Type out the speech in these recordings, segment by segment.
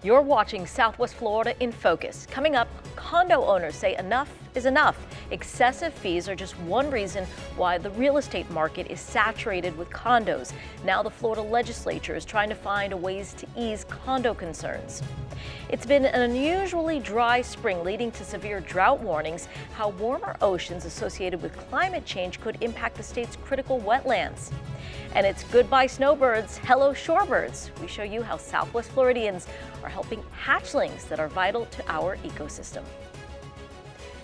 You're watching Southwest Florida in Focus. Coming up, condo owners say enough is enough. Excessive fees are just one reason why the real estate market is saturated with condos. Now the Florida legislature is trying to find ways to ease condo concerns. It's been an unusually dry spring leading to severe drought warnings. How warmer oceans associated with climate change could impact the state's critical wetlands. And it's goodbye snowbirds, hello shorebirds. We show you how Southwest Floridians are helping hatchlings that are vital to our ecosystem.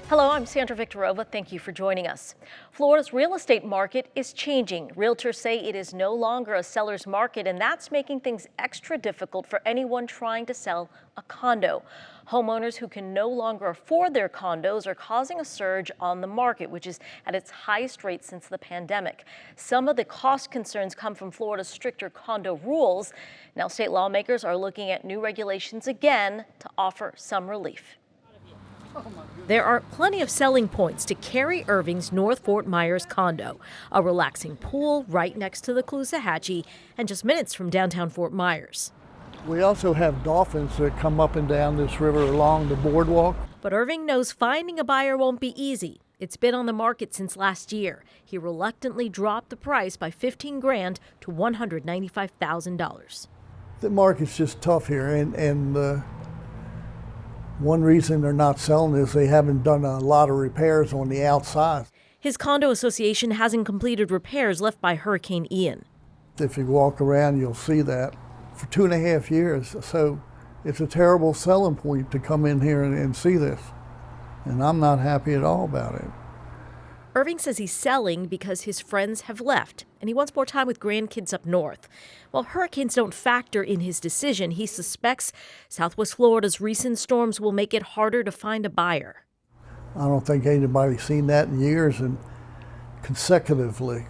Hello, I'm Sandra Victorova. Thank you for joining us. Florida's real estate market is changing. Realtors say it is no longer a seller's market, and that's making things extra difficult for anyone trying to sell a condo. Homeowners who can no longer afford their condos are causing a surge on the market, which is at its highest rate since the pandemic. Some of the cost concerns come from Florida's stricter condo rules. Now state lawmakers are looking at new regulations again to offer some relief. There are plenty of selling points to Carrie Irving's North Fort Myers condo, a relaxing pool right next to the Caloosahatchee and just minutes from downtown Fort Myers. We also have dolphins that come up and down this river along the boardwalk. But Irving knows finding a buyer won't be easy. It's been on the market since last year. He reluctantly dropped the price by $15,000 to $195,000. The market's just tough here, and one reason they're not selling is they haven't done a lot of repairs on the outside. His condo association hasn't completed repairs left by Hurricane Ian. If you walk around, you'll see that for 2.5 years. So it's a terrible selling point to come in here and see this. And I'm not happy at all about it. Irving says he's selling because his friends have left and he wants more time with grandkids up north. While hurricanes don't factor in his decision, he suspects Southwest Florida's recent storms will make it harder to find a buyer. I don't think anybody's seen that in years and consecutively.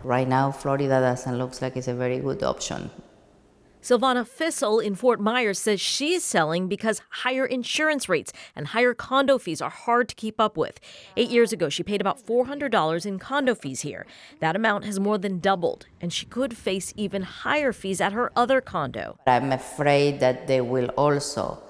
Right now, Florida doesn't look like it's a very good option. Silvana Fissel in Fort Myers says she's selling because higher insurance rates and higher condo fees are hard to keep up with. 8 years ago, she paid about $400 in condo fees here. That amount has more than doubled, and she could face even higher fees at her other condo. I'm afraid that they will also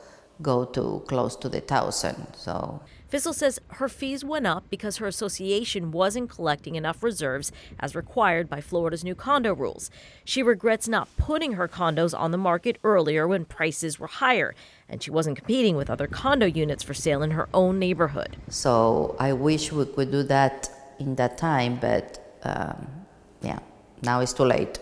go to close to the 1,000. So Fissel says her fees went up because her association wasn't collecting enough reserves as required by Florida's new condo rules. She regrets not putting her condos on the market earlier when prices were higher, and she wasn't competing with other condo units for sale in her own neighborhood. So I wish we could do that in that time, but now it's too late.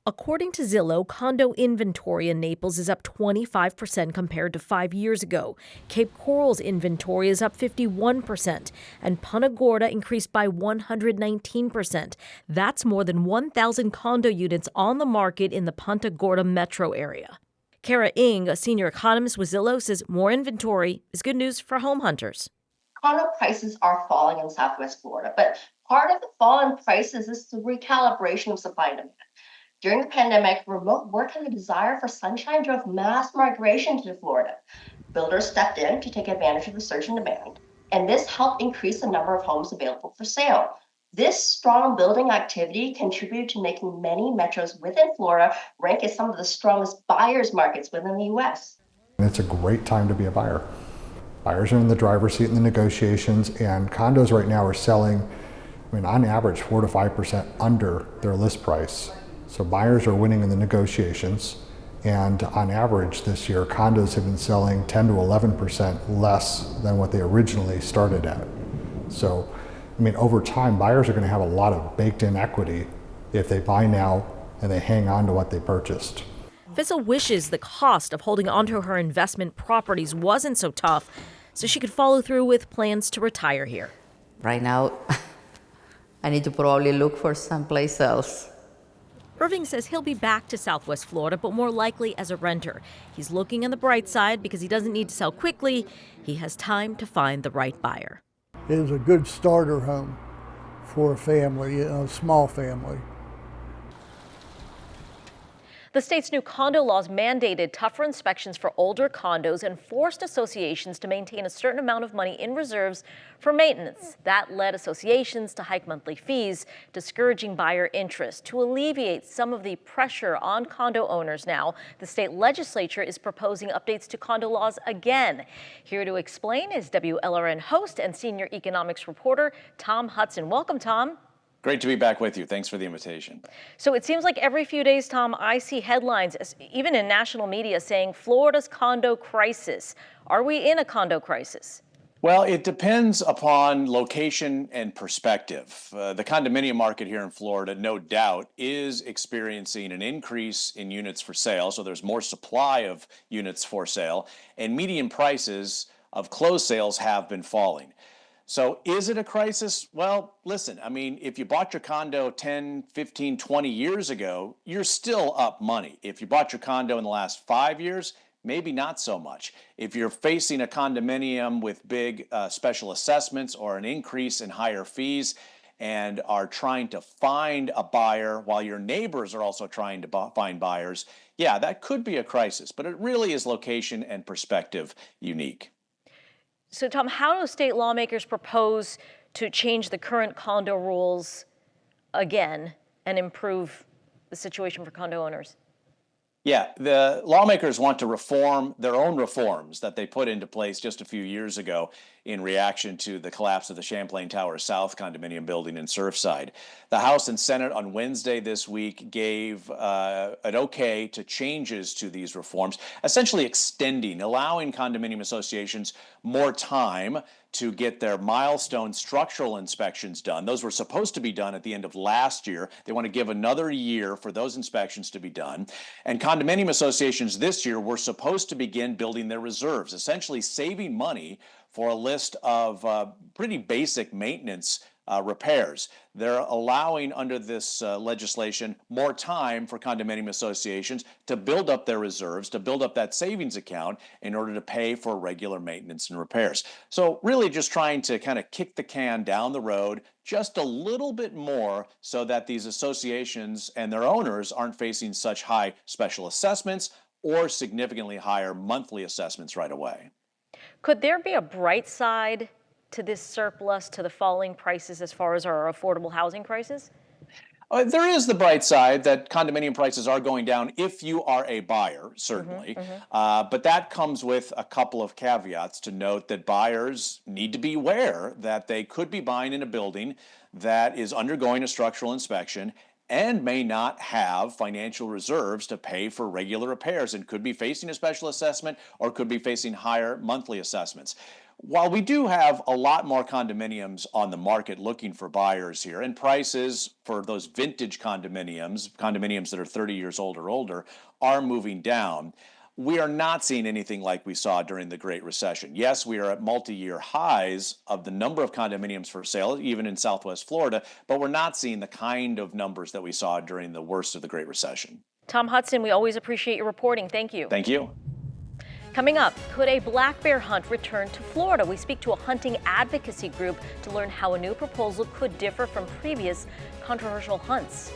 According to Zillow, condo inventory in Naples is up 25% compared to 5 years ago. Cape Coral's inventory is up 51%, and Punta Gorda increased by 119%. That's more than 1,000 condo units on the market in the Punta Gorda metro area. Kara Ng, a senior economist with Zillow, says more inventory is good news for home hunters. Condo prices are falling in Southwest Florida, but part of the fall in prices is the recalibration of supply and demand. During the pandemic, remote work and the desire for sunshine drove mass migration to Florida. Builders stepped in to take advantage of the surge in demand, and this helped increase the number of homes available for sale. This strong building activity contributed to making many metros within Florida rank as some of the strongest buyers markets within the U.S. It's a great time to be a buyer. Buyers are in the driver's seat in the negotiations, and condos right now are selling, on average, 4 to 5% under their list price. So buyers are winning in the negotiations, and on average this year, condos have been selling 10 to 11% less than what they originally started at. So, over time, buyers are going to have a lot of baked-in equity if they buy now and they hang on to what they purchased. Fissel wishes the cost of holding onto her investment properties wasn't so tough, so she could follow through with plans to retire here. Right now, I need to probably look for someplace else. Irving says he'll be back to Southwest Florida, but more likely as a renter. He's looking on the bright side because he doesn't need to sell quickly. He has time to find the right buyer. It is a good starter home for a family, a small family. The state's new condo laws mandated tougher inspections for older condos and forced associations to maintain a certain amount of money in reserves for maintenance. That led associations to hike monthly fees, discouraging buyer interest. To alleviate some of the pressure on condo owners now, the state legislature is proposing updates to condo laws again. Here to explain is WLRN host and senior economics reporter Tom Hudson. Welcome, Tom. Great to be back with you. Thanks for the invitation. So it seems like every few days, Tom, I see headlines, even in national media, saying Florida's condo crisis. Are we in a condo crisis? Well, it depends upon location and perspective. The condominium market here in Florida, no doubt, is experiencing an increase in units for sale. So there's more supply of units for sale, and median prices of closed sales have been falling. So is it a crisis? Well, listen, I mean, if you bought your condo 10, 15, 20 years ago, you're still up money. If you bought your condo in the last 5 years, maybe not so much. If you're facing a condominium with big special assessments or an increase in higher fees and are trying to find a buyer while your neighbors are also trying to find buyers, yeah, that could be a crisis, but it really is location and perspective unique. So, Tom, how do state lawmakers propose to change the current condo rules again and improve the situation for condo owners? Yeah, the lawmakers want to reform their own reforms that they put into place just a few years ago in reaction to the collapse of the Champlain Tower South condominium building in Surfside. The House and Senate on Wednesday this week gave an okay to changes to these reforms, essentially allowing condominium associations more time to get their milestone structural inspections done. Those were supposed to be done at the end of last year. They want to give another year for those inspections to be done. And condominium associations this year were supposed to begin building their reserves, essentially saving money for a list of pretty basic maintenance repairs. They're allowing, under this legislation, more time for condominium associations to build up their reserves, to build up that savings account in order to pay for regular maintenance and repairs. So really just trying to kind of kick the can down the road just a little bit more so that these associations and their owners aren't facing such high special assessments or significantly higher monthly assessments right away. Could there be a bright side to this surplus, to the falling prices as far as our affordable housing prices? There is the bright side that condominium prices are going down if you are a buyer, certainly. But that comes with a couple of caveats to note that buyers need to be aware that they could be buying in a building that is undergoing a structural inspection and may not have financial reserves to pay for regular repairs and could be facing a special assessment or could be facing higher monthly assessments. While we do have a lot more condominiums on the market looking for buyers here, and prices for those vintage condominiums that are 30 years old or older, are moving down, we are not seeing anything like we saw during the Great Recession. Yes, we are at multi-year highs of the number of condominiums for sale, even in Southwest Florida, but we're not seeing the kind of numbers that we saw during the worst of the Great Recession. Tom Hudson, we always appreciate your reporting. Thank you. Thank you. Coming up, could a black bear hunt return to Florida? We speak to a hunting advocacy group to learn how a new proposal could differ from previous controversial hunts.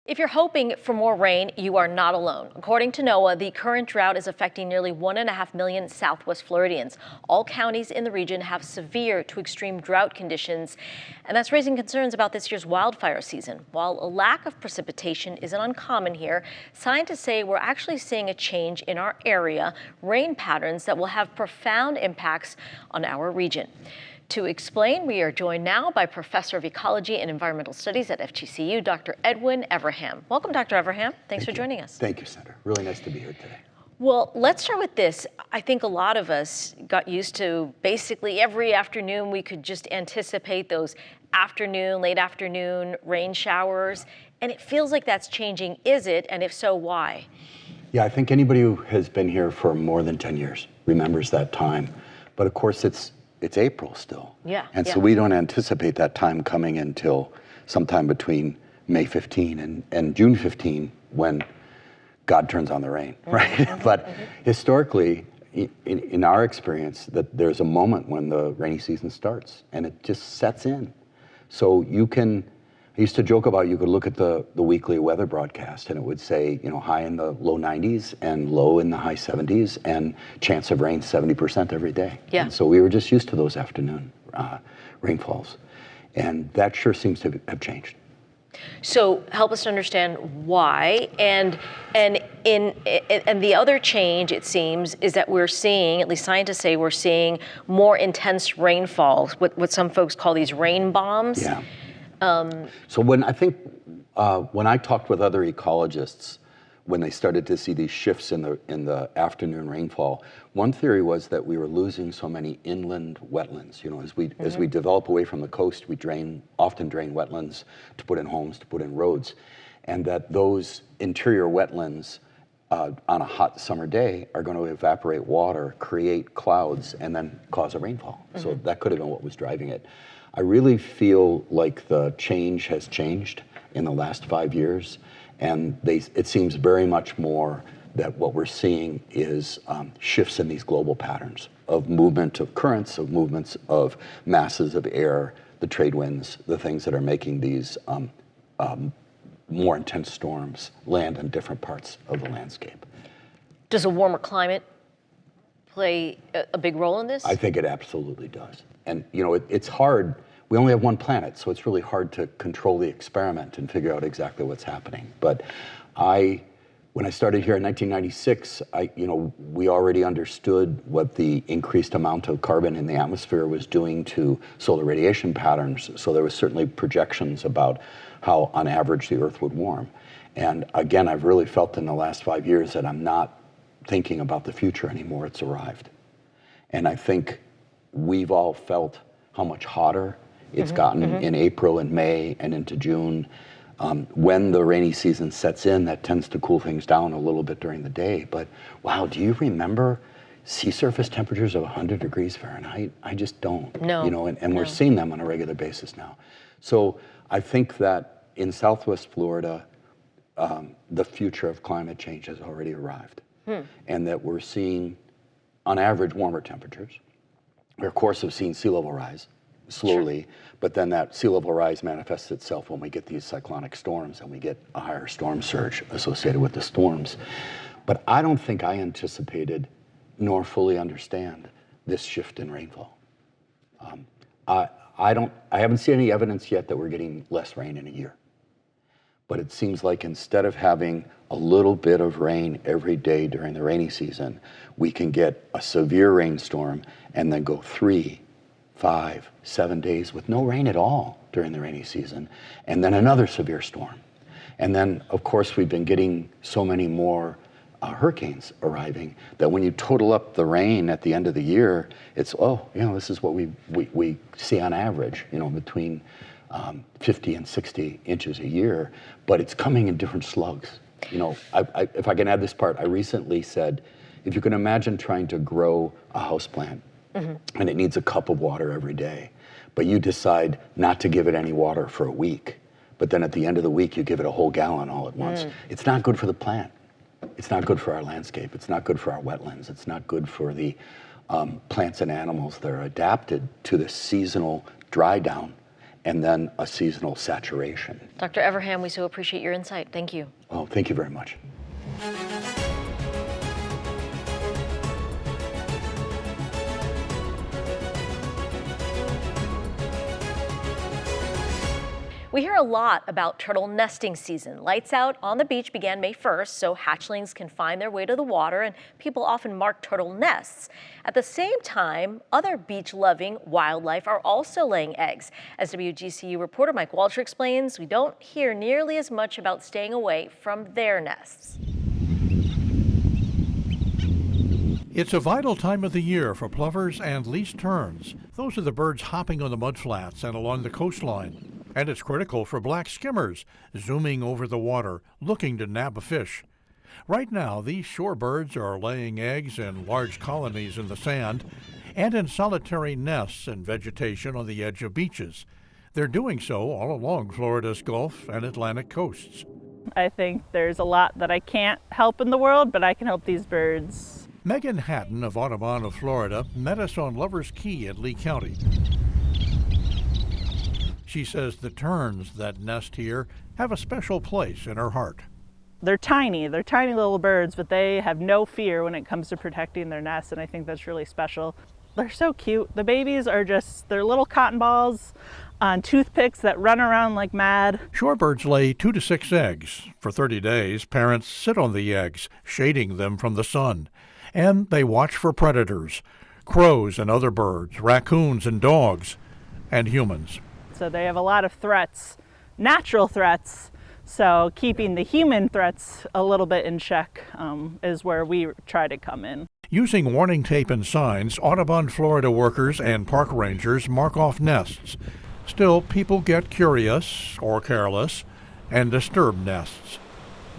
If you're hoping for more rain, you are not alone. According to NOAA, the current drought is affecting nearly 1.5 million Southwest Floridians. All counties in the region have severe to extreme drought conditions, and that's raising concerns about this year's wildfire season. While a lack of precipitation isn't uncommon here, scientists say we're actually seeing a change in our area, rain patterns that will have profound impacts on our region. To explain, we are joined now by Professor of Ecology and Environmental Studies at FGCU, Dr. Edwin Everham. Welcome, Dr. Everham. Thanks for joining us. Thank you, Senator. Really nice to be here today. Well, let's start with this. I think a lot of us got used to basically every afternoon we could just anticipate those late afternoon rain showers, and it feels like that's changing. Is it? And if so, why? Yeah, I think anybody who has been here for more than 10 years remembers that time. But of course, it's April still. Yeah. And so we don't anticipate that time coming until sometime between May 15 and June 15 when God turns on the rain, right? But historically, in our experience, that there's a moment when the rainy season starts and it just sets in. So you can I used to joke about, you could look at the weekly weather broadcast and it would say, high in the low 90s and low in the high 70s and chance of rain 70% every day. Yeah. And so we were just used to those afternoon rainfalls. And that sure seems to have changed. So help us understand why, and the other change, it seems, is that we're seeing, at least scientists say, we're seeing more intense rainfalls, what some folks call these rain bombs. Yeah. So when I talked with other ecologists, when they started to see these shifts in the afternoon rainfall, one theory was that we were losing so many inland wetlands. As we develop away from the coast, we often drain wetlands to put in homes, to put in roads, and that those interior wetlands on a hot summer day are going to evaporate water, create clouds, and then cause a rainfall. So that could have been what was driving it. I really feel like the change has changed in the last 5 years. And it seems very much more that what we're seeing is shifts in these global patterns of movement of currents, of movements of masses of air, the trade winds, the things that are making these more intense storms land in different parts of the landscape. Does a warmer climate play a big role in this? I think it absolutely does. And it's hard. We only have one planet, so it's really hard to control the experiment and figure out exactly what's happening. But when I started here in 1996, we already understood what the increased amount of carbon in the atmosphere was doing to solar radiation patterns. So there was certainly projections about how, on average, the Earth would warm. And again, I've really felt in the last 5 years that I'm not thinking about the future anymore. It's arrived. And I think we've all felt how much hotter it's gotten in April and May and into June. When the rainy season sets in, that tends to cool things down a little bit during the day. But wow, do you remember sea surface temperatures of 100 degrees Fahrenheit? I just don't. No. And we're seeing them on a regular basis now. So I think that in Southwest Florida, the future of climate change has already arrived. And that we're seeing, on average, warmer temperatures. We, of course, have seen sea level rise slowly, but then that sea level rise manifests itself when we get these cyclonic storms and we get a higher storm surge associated with the storms. But I don't think I anticipated nor fully understand this shift in rainfall. I haven't seen any evidence yet that we're getting less rain in a year. But it seems like instead of having a little bit of rain every day during the rainy season, we can get a severe rainstorm and then go 3, 5, 7 days with no rain at all during the rainy season, and then another severe storm. And then, of course, we've been getting so many more hurricanes arriving that when you total up the rain at the end of the year, it's, this is what we see on average, between 50 and 60 inches a year, but it's coming in different slugs. If I can add this part, I recently said, if you can imagine trying to grow a houseplant, and it needs a cup of water every day, but you decide not to give it any water for a week, but then at the end of the week you give it a whole gallon all at once. It's not good for the plant. It's not good for our landscape. It's not good for our wetlands. It's not good for the plants and animals that are adapted to the seasonal dry down and then a seasonal saturation. Dr. Everham, we so appreciate your insight. Thank you. Oh, thank you very much. We hear a lot about turtle nesting season. Lights out on the beach began May 1st, so hatchlings can find their way to the water, and people often mark turtle nests. At the same time, other beach-loving wildlife are also laying eggs. As WGCU reporter Mike Walter explains, we don't hear nearly as much about staying away from their nests. It's a vital time of the year for plovers and least terns. Those are the birds hopping on the mudflats and along the coastline. And it's critical for black skimmers zooming over the water, looking to nab a fish. Right now, these shorebirds are laying eggs in large colonies in the sand and in solitary nests and vegetation on the edge of beaches. They're doing so all along Florida's Gulf and Atlantic coasts. I think there's a lot that I can't help in the world, but I can help these birds. Megan Hatton of Audubon of Florida met us on Lover's Key in Lee County. She says the terns that nest here have a special place in her heart. They're tiny little birds, but they have no fear when it comes to protecting their nests, and I think that's really special. They're so cute. The babies are they're little cotton balls on toothpicks that run around like mad. Shorebirds lay 2 to 6 eggs. For 30 days, parents sit on the eggs, shading them from the sun. And they watch for predators, crows and other birds, raccoons and dogs, and humans. So they have a lot of threats, natural threats. So keeping the human threats a little bit in check is where we try to come in. Using warning tape and signs, Audubon, Florida workers and park rangers mark off nests. Still, people get curious or careless and disturb nests.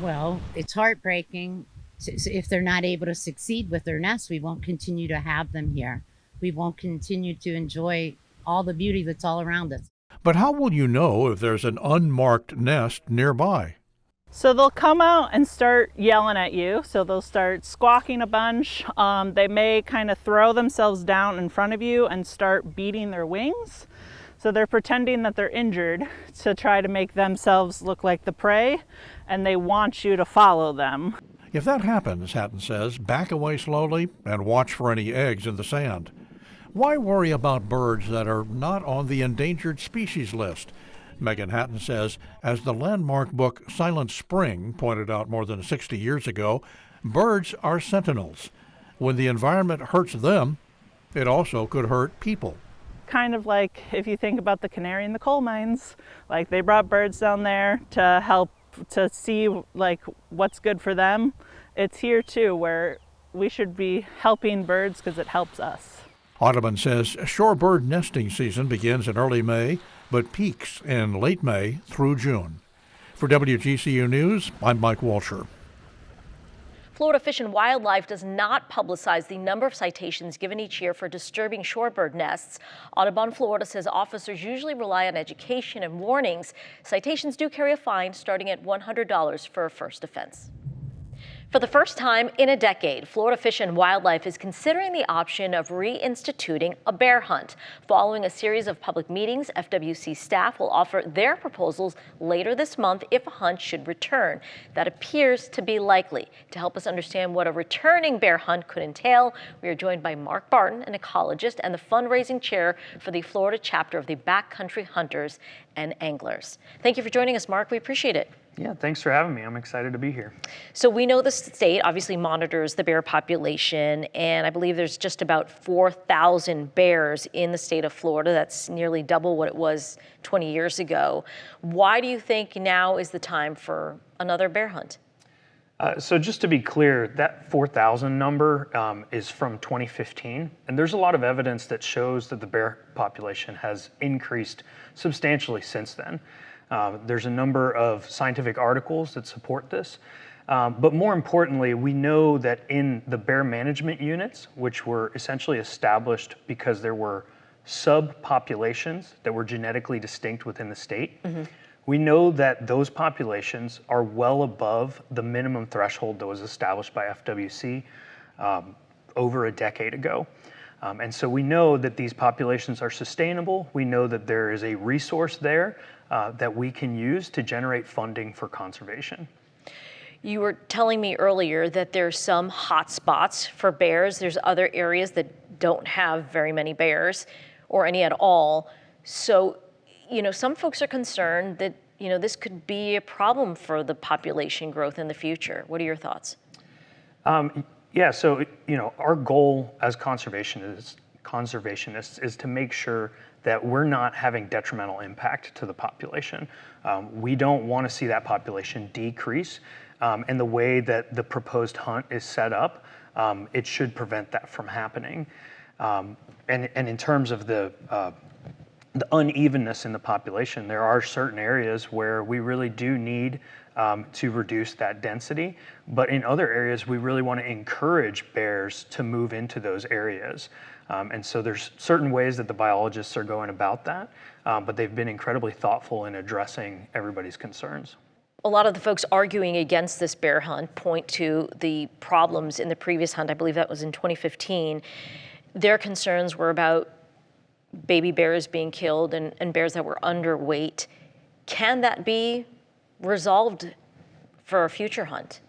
Well, it's heartbreaking. If they're not able to succeed with their nests, we won't continue to have them here. We won't continue to enjoy all the beauty that's all around us. But how will you know if there's an unmarked nest nearby? So they'll come out and start yelling at you. So they'll start squawking a bunch. They may kind of throw themselves down in front of you and start beating their wings. So they're pretending that they're injured to try to make themselves look like the prey, and they want you to follow them. If that happens, Hatton says, back away slowly and watch for any eggs in the sand. Why worry about birds that are not on the endangered species list? Megan Hatton says, as the landmark book Silent Spring pointed out more than 60 years ago, birds are sentinels. When the environment hurts them, it also could hurt people. Kind of like if you think about the canary in the coal mines, like they brought birds down there to help to see like what's good for them. It's here too, where we should be helping birds because it helps us. Audubon says shorebird nesting season begins in early May, but peaks in late May through June. For WGCU News, I'm Mike Walsher. Florida Fish and Wildlife does not publicize the number of citations given each year for disturbing shorebird nests. Audubon, Florida says officers usually rely on education and warnings. Citations do carry a fine starting at $100 for a first offense. For the first time in a decade, Florida Fish and Wildlife is considering the option of reinstituting a bear hunt. Following a series of public meetings, FWC staff will offer their proposals later this month if a hunt should return. That appears to be likely. To help us understand what a returning bear hunt could entail, we are joined by Mark Barton, an ecologist and the fundraising chair for the Florida chapter of the Backcountry Hunters and Anglers. Thank you for joining us, Mark. We appreciate it. Yeah, thanks for having me. I'm excited to be here. So we know the state obviously monitors the bear population, and I believe there's just about 4,000 bears in the state of Florida. That's nearly double what it was 20 years ago. Why do you think now is the time for another bear hunt? So just to be clear, that 4,000 number is from 2015, and there's a lot of evidence that shows that the bear population has increased substantially since then. There's a number of scientific articles that support this, but more importantly, we know that in the bear management units, which were essentially established because there were subpopulations that were genetically distinct within the state, we know that those populations are well above the minimum threshold that was established by FWC over a decade ago. And so we know that these populations are sustainable. We know that there is a resource there that we can use to generate funding for conservation. You were telling me earlier that there's some hot spots for bears. There's other areas that don't have very many bears or any at all. So, some folks are concerned that, this could be a problem for the population growth in the future. What are your thoughts? Yeah, so, our goal as conservationists is to make sure that we're not having detrimental impact to the population. We don't want to see that population decrease. And the way that the proposed hunt is set up, it should prevent that from happening. And in terms of the unevenness in the population, there are certain areas where we really do need to reduce that density. But in other areas, we really want to encourage bears to move into those areas. And so there's certain ways that the biologists are going about that, but they've been incredibly thoughtful in addressing everybody's concerns. A lot of the folks arguing against this bear hunt point to the problems in the previous hunt. I believe that was in 2015. Their concerns were about baby bears being killed and bears that were underweight. Can that be resolved for a future hunt?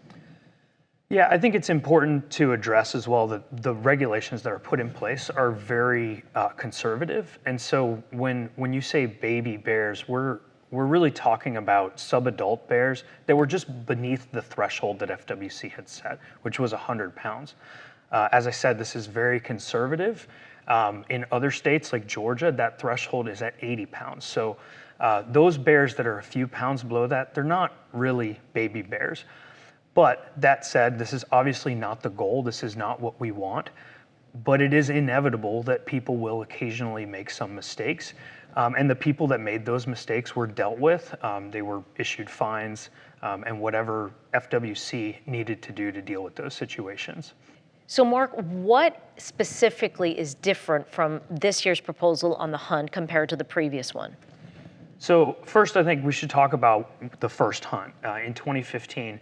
Yeah, I think it's important to address as well that the regulations that are put in place are very conservative. And so when you say baby bears, we're really talking about subadult bears that were just beneath the threshold that FWC had set, which was 100 pounds. As I said, this is very conservative. In other states like Georgia, that threshold is at 80 pounds. So those bears that are a few pounds below that, they're not really baby bears. But that said, this is obviously not the goal. This is not what we want. But it is inevitable that people will occasionally make some mistakes. And the people that made those mistakes were dealt with. They were issued fines and whatever FWC needed to do to deal with those situations. So Mark, what specifically is different from this year's proposal on the hunt compared to the previous one? So first, I think we should talk about the first hunt. In 2015,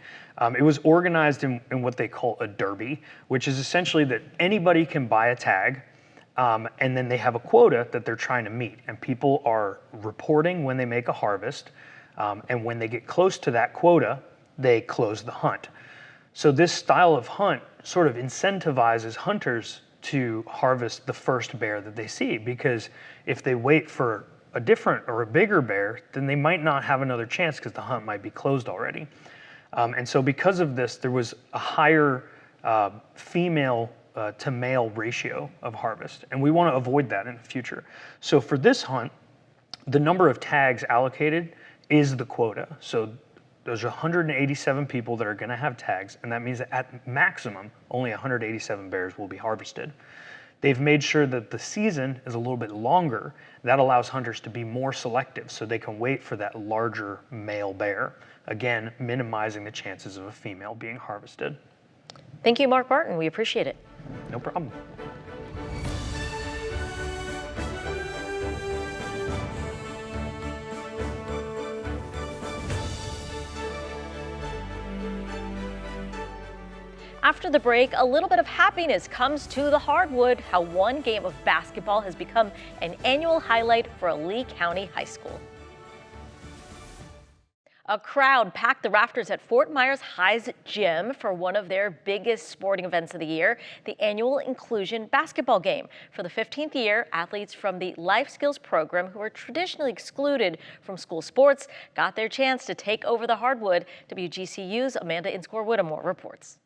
it was organized in what they call a derby, which is essentially that anybody can buy a tag, and then they have a quota that they're trying to meet. And people are reporting when they make a harvest, and when they get close to that quota, they close the hunt. So this style of hunt sort of incentivizes hunters to harvest the first bear that they see, because if they wait for a different or a bigger bear, then they might not have another chance because the hunt might be closed already. And so because of this, there was a higher female to male ratio of harvest. And we want to avoid that in the future. So for this hunt, the number of tags allocated is the quota. So there's 187 people that are going to have tags, and that means that at maximum, only 187 bears will be harvested. They've made sure that the season is a little bit longer. That allows hunters to be more selective so they can wait for that larger male bear, again, minimizing the chances of a female being harvested. Thank you, Mark Barton. We appreciate it. No problem. After the break, a little bit of happiness comes to the hardwood, how one game of basketball has become an annual highlight for a Lee County high school. A crowd packed the rafters at Fort Myers High's gym for one of their biggest sporting events of the year, the annual Inclusion Basketball Game. For the 15th year, athletes from the Life Skills program, who are traditionally excluded from school sports, got their chance to take over the hardwood. WGCU's Amanda Inscore-Whittemore reports.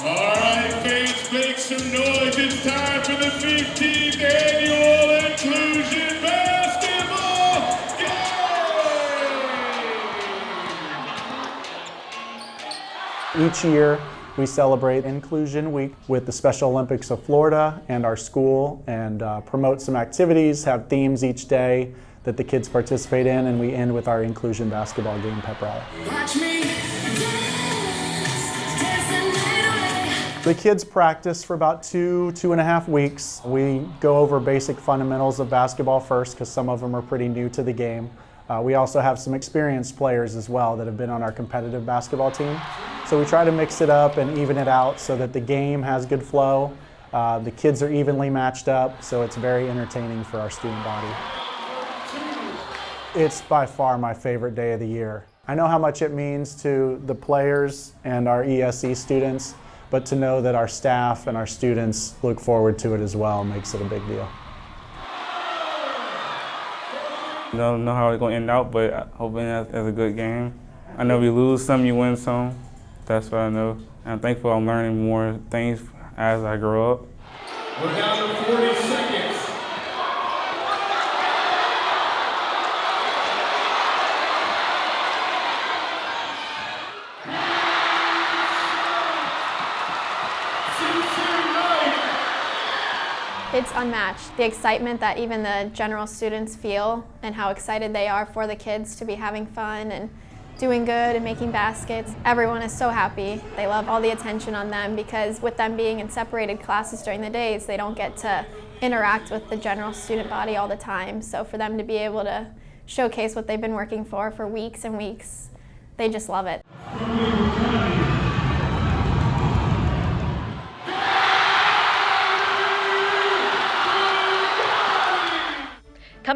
All right, fans, make some noise. It's time for the 15th annual Inclusion Basketball Game! Each year, we celebrate Inclusion Week with the Special Olympics of Florida and our school, and promote some activities, have themes each day that the kids participate in, and we end with our Inclusion Basketball Game pep rally. Watch me. The kids practice for about 2.5 weeks. We go over basic fundamentals of basketball first, because some of them are pretty new to the game. We also have some experienced players as well that have been on our competitive basketball team. So we try to mix it up and even it out so that the game has good flow. The kids are evenly matched up, so it's very entertaining for our student body. It's by far my favorite day of the year. I know how much it means to the players and our ESE students, but to know that our staff and our students look forward to it as well makes it a big deal. I don't know how it's going to end out, but hoping it's a good game. I know we lose some, you win some. That's what I know. And I'm thankful I'm learning more things as I grow up. We're down to 40 seconds. It's unmatched. The excitement that even the general students feel and how excited they are for the kids to be having fun and doing good and making baskets. Everyone is so happy. They love all the attention on them because with them being in separated classes during the days, they don't get to interact with the general student body all the time. So for them to be able to showcase what they've been working for weeks and weeks, they just love it.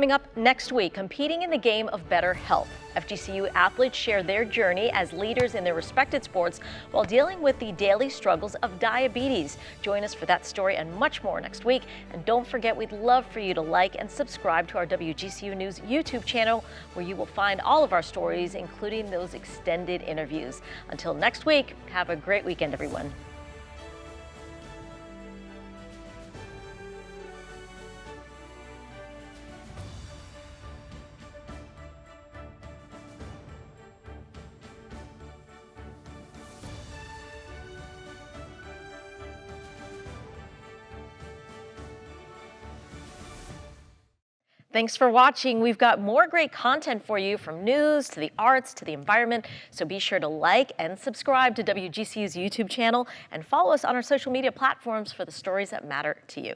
Coming up next week, competing in the game of better health. FGCU athletes share their journey as leaders in their respected sports while dealing with the daily struggles of diabetes. Join us for that story and much more next week. And don't forget, we'd love for you to like and subscribe to our WGCU News YouTube channel, where you will find all of our stories, including those extended interviews. Until next week, have a great weekend, everyone. Thanks for watching. We've got more great content for you, from news to the arts to the environment. So be sure to like and subscribe to WGCU's YouTube channel and follow us on our social media platforms for the stories that matter to you.